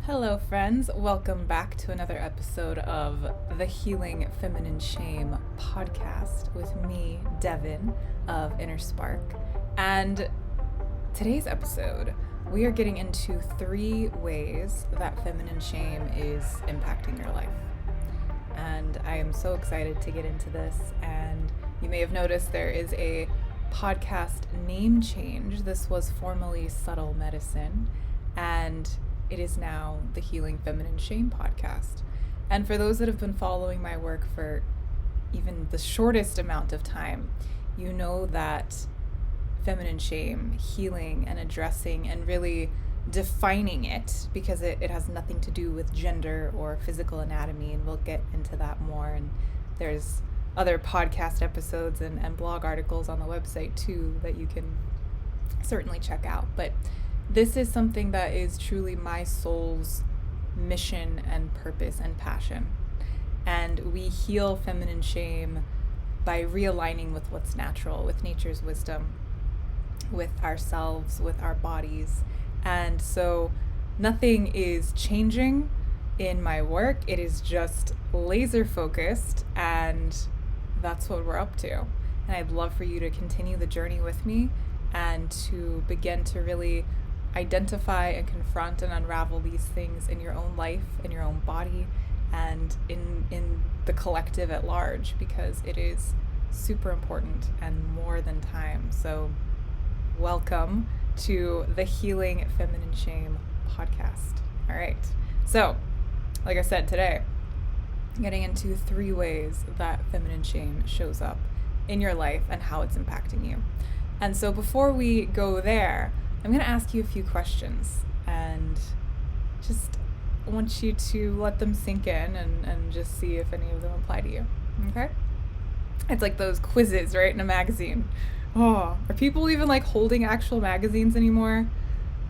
Hello friends, welcome back to another episode of the Healing Feminine Shame podcast with me, Devon of InnerSpark. And today's episode, we are getting into 3 ways that feminine shame is impacting your life. And I am so excited to get into this. And you may have noticed there is a podcast name change. This was formerly Subtle Medicine, and it is now the Healing Feminine Shame podcast. And for those that have been following my work for even the shortest amount of time, you know that feminine shame, healing and addressing and really defining it, because it has nothing to do with gender or physical anatomy, and we'll get into that more. And there's other podcast episodes and blog articles on the website too that you can certainly check out. But this is something that is truly my soul's mission and purpose and passion. And we heal feminine shame by realigning with what's natural, with nature's wisdom, with ourselves, with our bodies. And so nothing is changing in my work. It is just laser focused, and that's what we're up to. And I'd love for you to continue the journey with me and to begin to really identify and confront and unravel these things in your own life, in your own body, and in the collective at large, because it is super important and more than time. So welcome to the Healing Feminine Shame podcast. All right. So, like I said today, getting into 3 ways that feminine shame shows up in your life and how it's impacting you. And so before we go there, I'm going to ask you a few questions, and just want you to let them sink in and just see if any of them apply to you. Okay? It's like those quizzes, right, in a magazine. Oh, are people even like holding actual magazines anymore?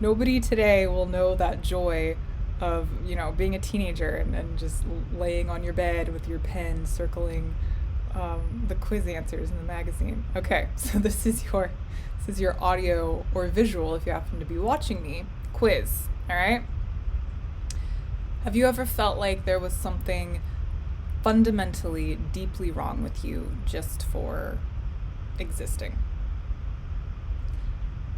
Nobody today will know that joy of, being a teenager and just laying on your bed with your pen circling the quiz answers in the magazine. Okay, so this is your audio or visual, if you happen to be watching me, quiz. All right. Have you ever felt like there was something fundamentally deeply wrong with you just for existing?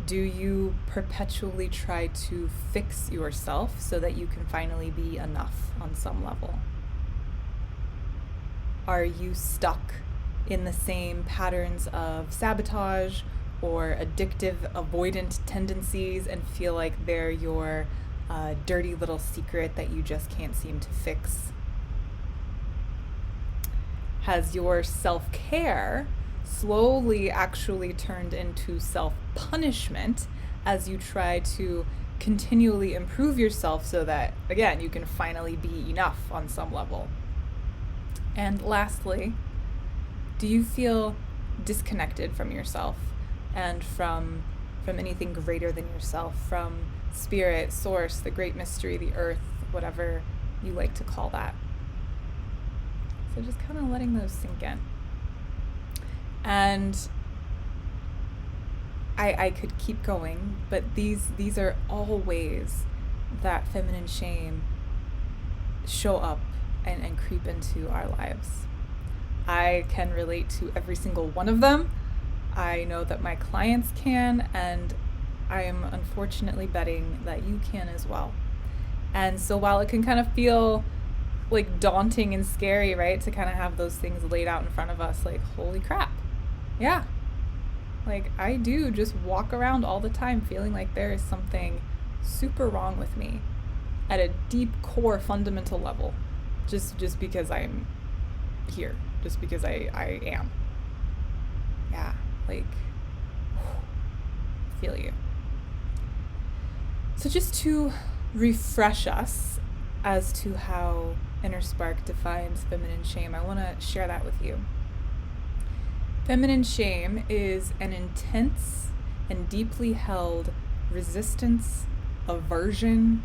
Do you perpetually try to fix yourself so that you can finally be enough on some level? Are you stuck in the same patterns of sabotage or addictive avoidant tendencies and feel like they're your dirty little secret that you just can't seem to fix? Has your self-care slowly actually turned into self-punishment as you try to continually improve yourself so that, again, you can finally be enough on some level? And lastly, do you feel disconnected from yourself and from anything greater than yourself, from spirit, source, the great mystery, the earth, whatever you like to call that? So just kind of letting those sink in. And I could keep going, but these are all ways that feminine shame show up and creep into our lives. I can relate to every single one of them. I know that my clients can, and I am unfortunately betting that you can as well. And so while it can kind of feel like daunting and scary, right, to kind of have those things laid out in front of us, like, holy crap, yeah, like I do just walk around all the time feeling like there is something super wrong with me at a deep core fundamental level, just because I'm here, just because I am. Yeah, like, I feel you. So just to refresh us as to how InnerSpark defines feminine shame, I want to share that with you. Feminine shame is an intense and deeply held resistance, aversion,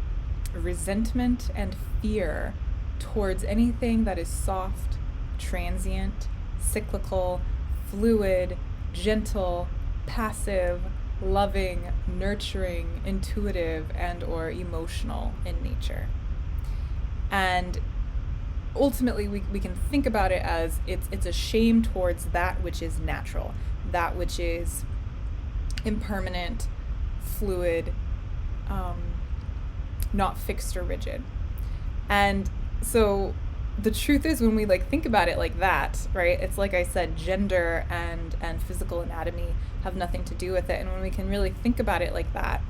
resentment, and fear towards anything that is soft, transient, cyclical, fluid, gentle, passive, loving, nurturing, intuitive, and or emotional in nature. And ultimately we can think about it as it's a shame towards that which is natural, that which is impermanent, fluid, not fixed or rigid. And so the truth is, when we think about it like that, right, it's like I said, gender and physical anatomy have nothing to do with it. And when we can really think about it like that,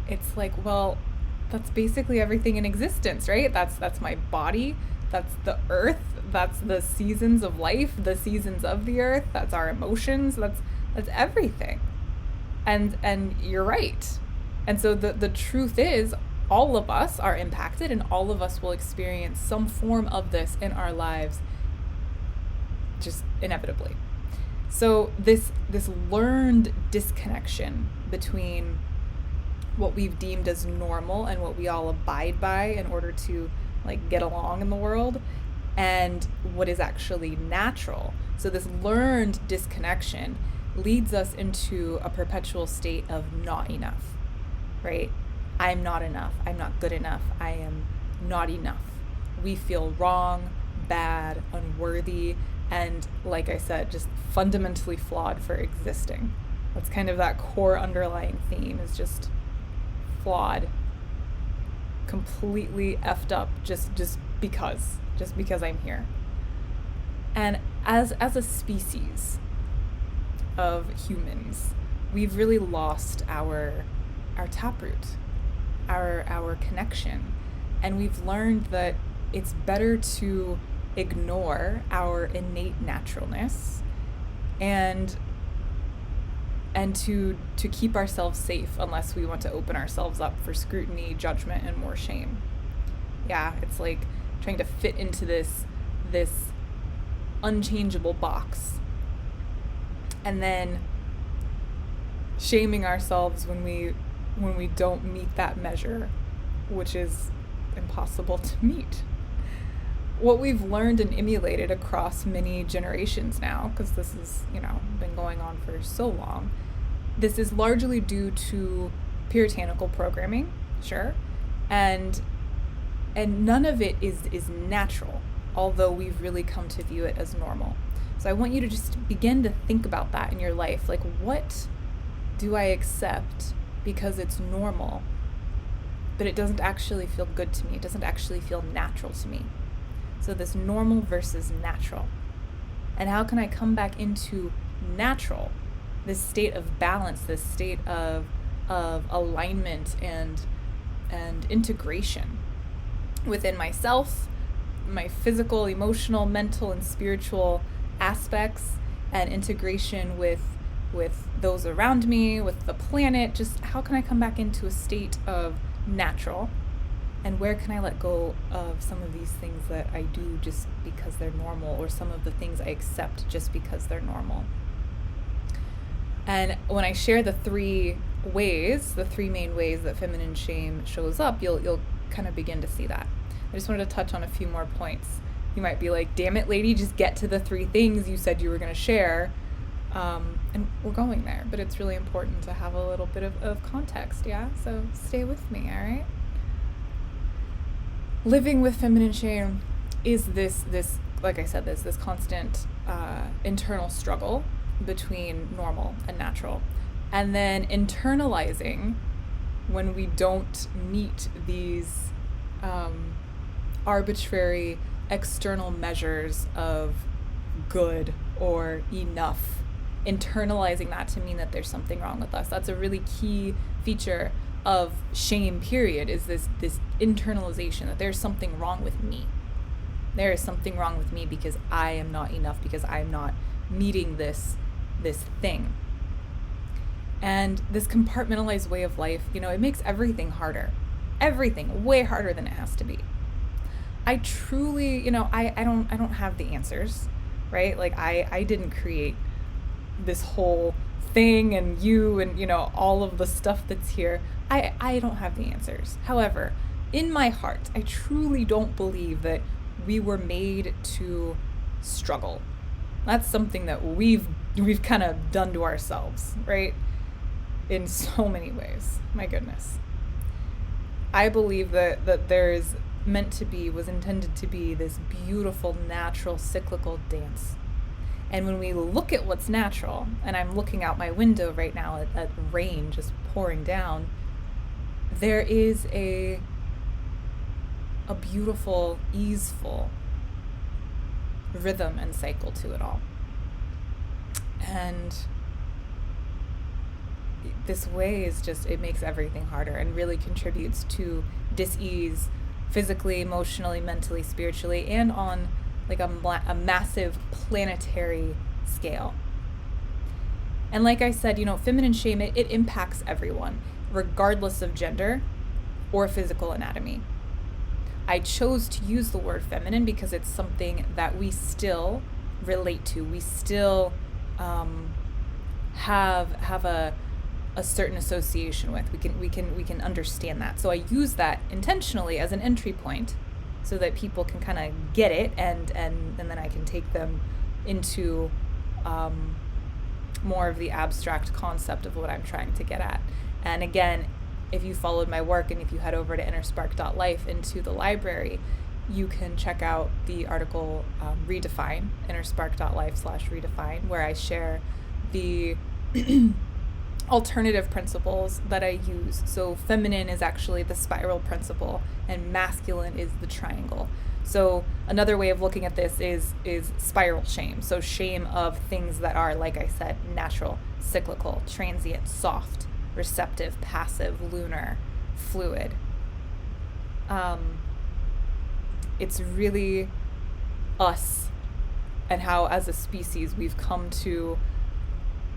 it's like, well, that's basically everything in existence, right? That's my body, that's the earth, that's the seasons of life, the seasons of the earth, that's our emotions, that's everything. And you're right. And so the truth is, all of us are impacted, and all of us will experience some form of this in our lives, just inevitably. So this learned disconnection between what we've deemed as normal and what we all abide by in order to get along in the world, and what is actually natural. So this learned disconnection leads us into a perpetual state of not enough, right? I'm not enough. I'm not good enough. I am not enough. We feel wrong, bad, unworthy, and like I said, just fundamentally flawed for existing. That's kind of that core underlying theme, is just flawed, completely effed up just because I'm here. And as a species of humans, we've really lost our taproot, our connection, and we've learned that it's better to ignore our innate naturalness and to keep ourselves safe, unless we want to open ourselves up for scrutiny, judgment, and more shame. Yeah, it's like trying to fit into this unchangeable box, and then shaming ourselves when we don't meet that measure, which is impossible to meet. What we've learned and emulated across many generations now, because this has been going on for so long, this is largely due to puritanical programming, sure, and none of it is natural, although we've really come to view it as normal. So I want you to just begin to think about that in your life. What do I accept because it's normal, but it doesn't actually feel good to me? It doesn't actually feel natural to me. So this normal versus natural. And how can I come back into natural, this state of balance, this state of alignment and integration within myself, my physical, emotional, mental, and spiritual aspects, and integration with those around me, with the planet? Just how can I come back into a state of natural? And where can I let go of some of these things that I do just because they're normal, or some of the things I accept just because they're normal? And when I share the three main ways that feminine shame shows up, you'll kind of begin to see that. I just wanted to touch on a few more points. You might be like, damn it, lady, just get to the three things you said you were going to share. And we're going there, but it's really important to have a little bit of context, yeah? So stay with me, all right? Living with feminine shame is this like I said, this constant internal struggle between normal and natural. And then internalizing when we don't meet these arbitrary external measures of good or enough, internalizing that to mean that there's something wrong with us. That's a really key feature of shame, period, is this internalization that there's something wrong with me. There is something wrong with me because I am not enough, because I'm not meeting this thing. And this compartmentalized way of life, it makes everything harder. Everything way harder than it has to be. I truly, I don't have the answers, right? I didn't create this whole thing and you and, all of the stuff that's here. I don't have the answers. However, in my heart, I truly don't believe that we were made to struggle. That's something that we've kind of done to ourselves, right? In so many ways. My goodness. I believe that there's was intended to be this beautiful, natural, cyclical dance. And when we look at what's natural, and I'm looking out my window right now at rain just pouring down, there is a beautiful, easeful rhythm and cycle to it all. And this way is just, it makes everything harder and really contributes to dis-ease physically, emotionally, mentally, spiritually, and on like a massive planetary scale. And like I said, feminine shame, it impacts everyone, regardless of gender or physical anatomy. I chose to use the word feminine because it's something that we still relate to. We still have a certain association with. We can understand that. So I use that intentionally as an entry point so that people can kind of get it, and then I can take them into more of the abstract concept of what I'm trying to get at. And again, if you followed my work and if you head over to InnerSpark.life into the library, you can check out the article Redefine, InnerSpark.life/redefine, where I share the alternative principles that I use. So feminine is actually the spiral principle and masculine is the triangle. So another way of looking at this is spiral shame. So shame of things that are, like I said, natural, cyclical, transient, soft, receptive, passive, lunar, fluid. It's really us and how as a species we've come to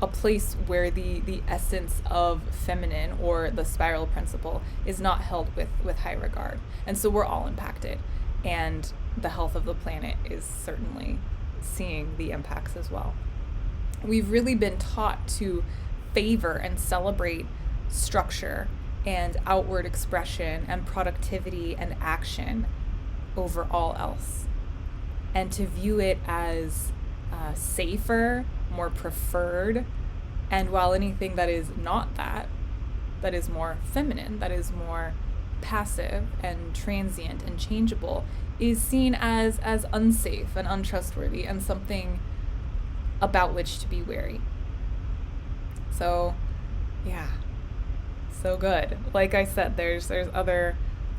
a place where the essence of feminine or the spiral principle is not held with high regard. And so we're all impacted, and the health of the planet is certainly seeing the impacts as well. We've really been taught to favor and celebrate structure and outward expression and productivity and action over all else, and to view it as safer, more preferred. And while anything that is not that is more feminine, that is more passive and transient and changeable, is seen as unsafe and untrustworthy and something about which to be wary. So yeah, so good. Like I said, there's other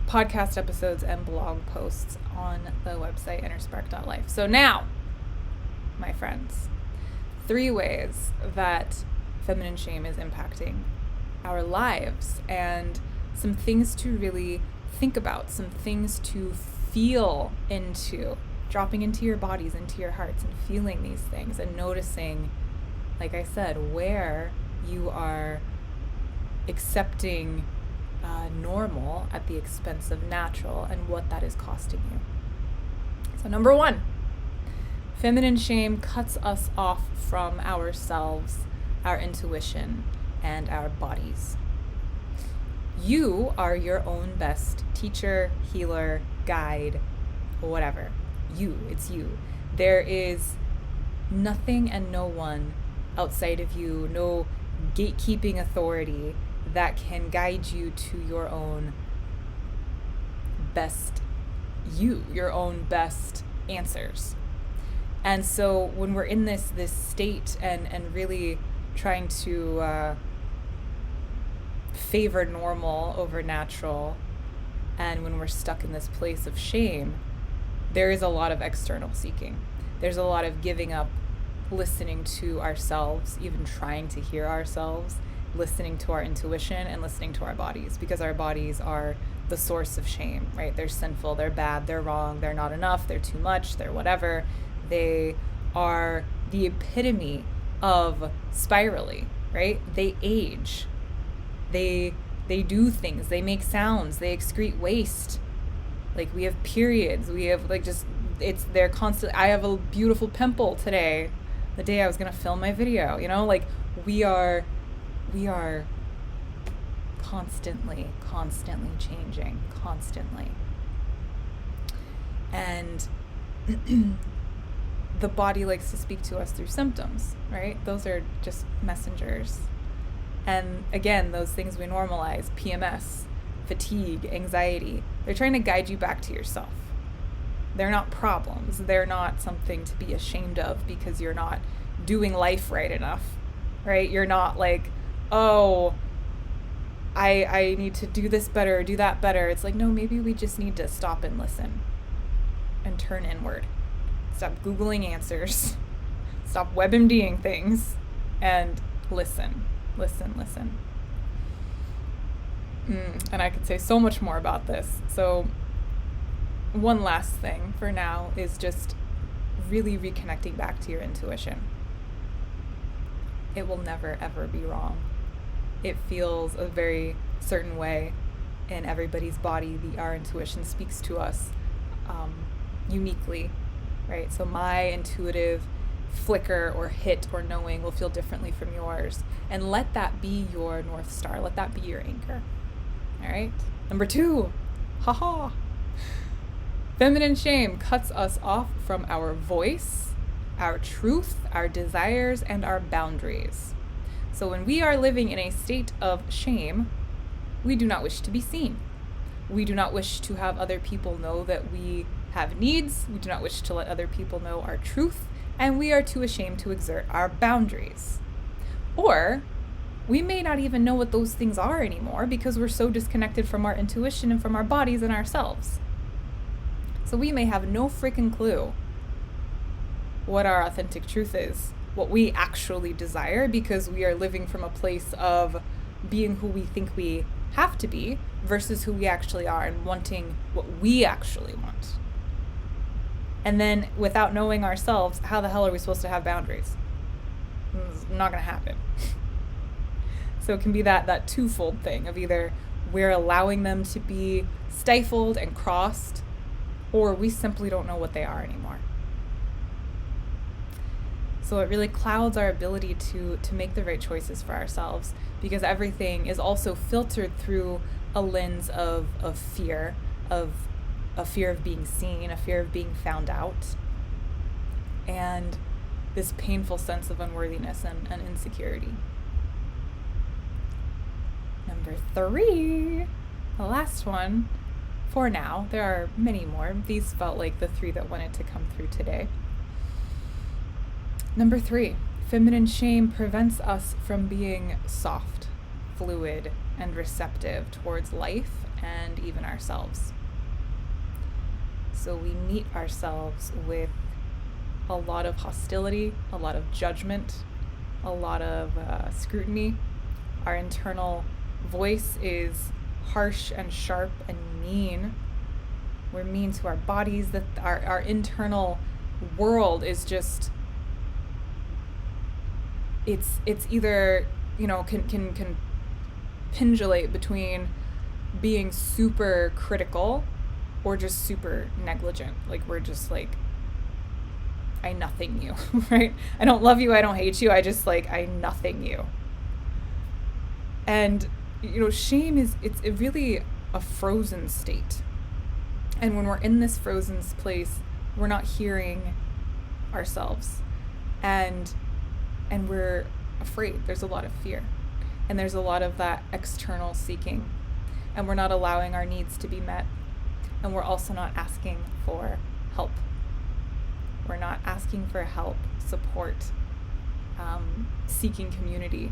podcast episodes and blog posts on the website InnerSpark.life. So now, my friends, 3 ways that feminine shame is impacting our lives, and some things to really think about, some things to feel into, dropping into your bodies, into your hearts, and feeling these things and noticing, like I said, where you are accepting normal at the expense of natural and what that is costing you. So number 1, feminine shame cuts us off from ourselves, our intuition, and our bodies. You are your own best teacher, healer, guide, whatever. It's you. There is nothing and no one outside of you, no gatekeeping authority that can guide you to your own best your own best answers. And so when we're in this state and really trying to favor normal over natural, and when we're stuck in this place of shame, there is a lot of external seeking. There's a lot of giving up listening to ourselves, even trying to hear ourselves, listening to our intuition and listening to our bodies, because our bodies are the source of shame, right? They're sinful, they're bad, they're wrong, they're not enough, they're too much, they're whatever. They are the epitome of spirally, right? They age. They do things, they make sounds, they excrete waste. Like, we have periods, we have they're constant. I have a beautiful pimple today, the day I was gonna film my video, we are constantly changing, constantly. And the body likes to speak to us through symptoms, right? Those are just messengers. And again, those things we normalize: PMS, fatigue, anxiety, They're trying to guide you back to yourself. They're not problems. They're not something to be ashamed of because you're not doing life right enough, right? You're not like, oh, I need to do this better, do that better. It's like, no, maybe we just need to stop and listen and turn inward. Stop Googling answers. Stop WebMDing things and listen. And I could say so much more about this. So one last thing for now is just really reconnecting back to your intuition. It will never, ever be wrong. It feels a very certain way in everybody's body. Our intuition speaks to us uniquely, right? So my intuitive flicker or hit or knowing will feel differently from yours. And let that be your North Star. Let that be your anchor. All right? Number 2, feminine shame cuts us off from our voice, our truth, our desires, and our boundaries. So when we are living in a state of shame, we do not wish to be seen. We do not wish to have other people know that we have needs. We do not wish to let other people know our truth, and we are too ashamed to exert our boundaries. Or we may not even know what those things are anymore because we're so disconnected from our intuition and from our bodies and ourselves. So we may have no freaking clue what our authentic truth is, what we actually desire, because we are living from a place of being who we think we have to be versus who we actually are and wanting what we actually want. And then without knowing ourselves, how the hell are we supposed to have boundaries? It's not going to happen. So it can be that twofold thing of either we're allowing them to be stifled and crossed, or we simply don't know what they are anymore. So it really clouds our ability to make the right choices for ourselves, because everything is also filtered through a lens of fear, of a fear of being seen, a fear of being found out, and this painful sense of unworthiness and insecurity. Number 3, the last one for now. There are many more. These felt like the 3 that wanted to come through today. Number 3, feminine shame prevents us from being soft, fluid, and receptive towards life and even ourselves. So we meet ourselves with a lot of hostility, a lot of judgment, a lot of scrutiny. Our internal voice is harsh and sharp and mean. We're mean to our bodies. That our internal world is just, it's either, can pendulate between being super critical or just super negligent. Like we're just like, I nothing you, right? I don't love you, I don't hate you, I nothing you. And shame it's really a frozen state. And when we're in this frozen place, we're not hearing ourselves. And we're afraid. There's a lot of fear. And there's a lot of that external seeking. And we're not allowing our needs to be met. And we're also not asking for help. We're not asking for help, support, seeking community,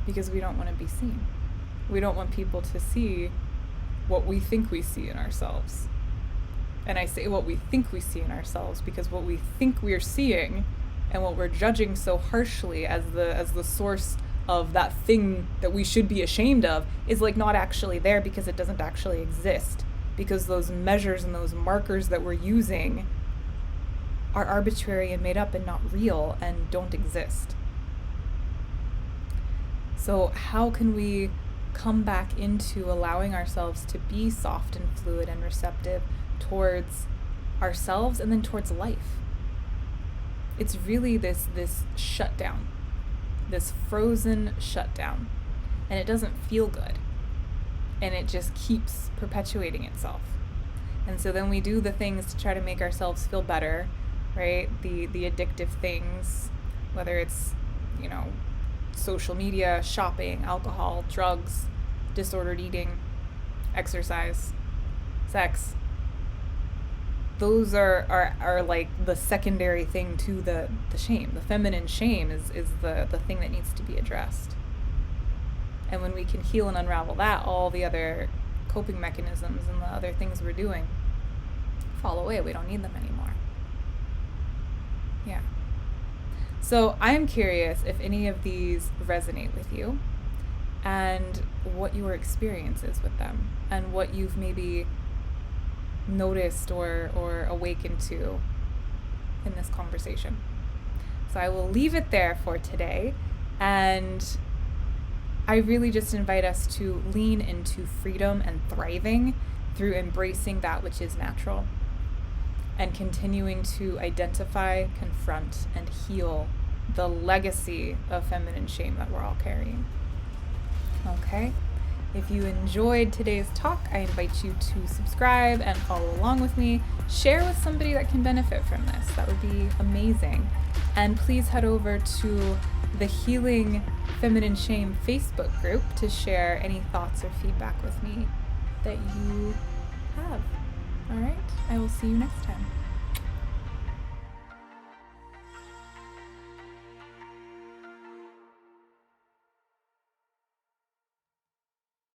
because we don't want to be seen. We don't want people to see what we think we see in ourselves. And I say what we think we see in ourselves because what we think we're seeing and what we're judging so harshly as the source of that thing that we should be ashamed of is like not actually there, because it doesn't actually exist, because those measures and those markers that we're using are arbitrary and made up and not real and don't exist. So how can we come back into allowing ourselves to be soft and fluid and receptive towards ourselves and then towards life? It's really this shutdown, this frozen shutdown, and it doesn't feel good, and it just keeps perpetuating itself. And so then we do the things to try to make ourselves feel better, right? The addictive things, whether it's, social media, shopping, alcohol, drugs, disordered eating, exercise, sex, those are like the secondary thing to the shame. The feminine shame is the thing that needs to be addressed. And when we can heal and unravel that, all the other coping mechanisms and the other things we're doing fall away. We don't need them anymore. Yeah. So I'm curious if any of these resonate with you, and what your experience is with them, and what you've maybe noticed or awakened to in this conversation. So I will leave it there for today, and I really just invite us to lean into freedom and thriving through embracing that which is natural and continuing to identify, confront, and heal the legacy of feminine shame that we're all carrying. Okay? If you enjoyed today's talk, I invite you to subscribe and follow along with me. Share with somebody that can benefit from this. That would be amazing. And please head over to the Healing Feminine Shame Facebook group to share any thoughts or feedback with me that you have. All right? I will see you next time.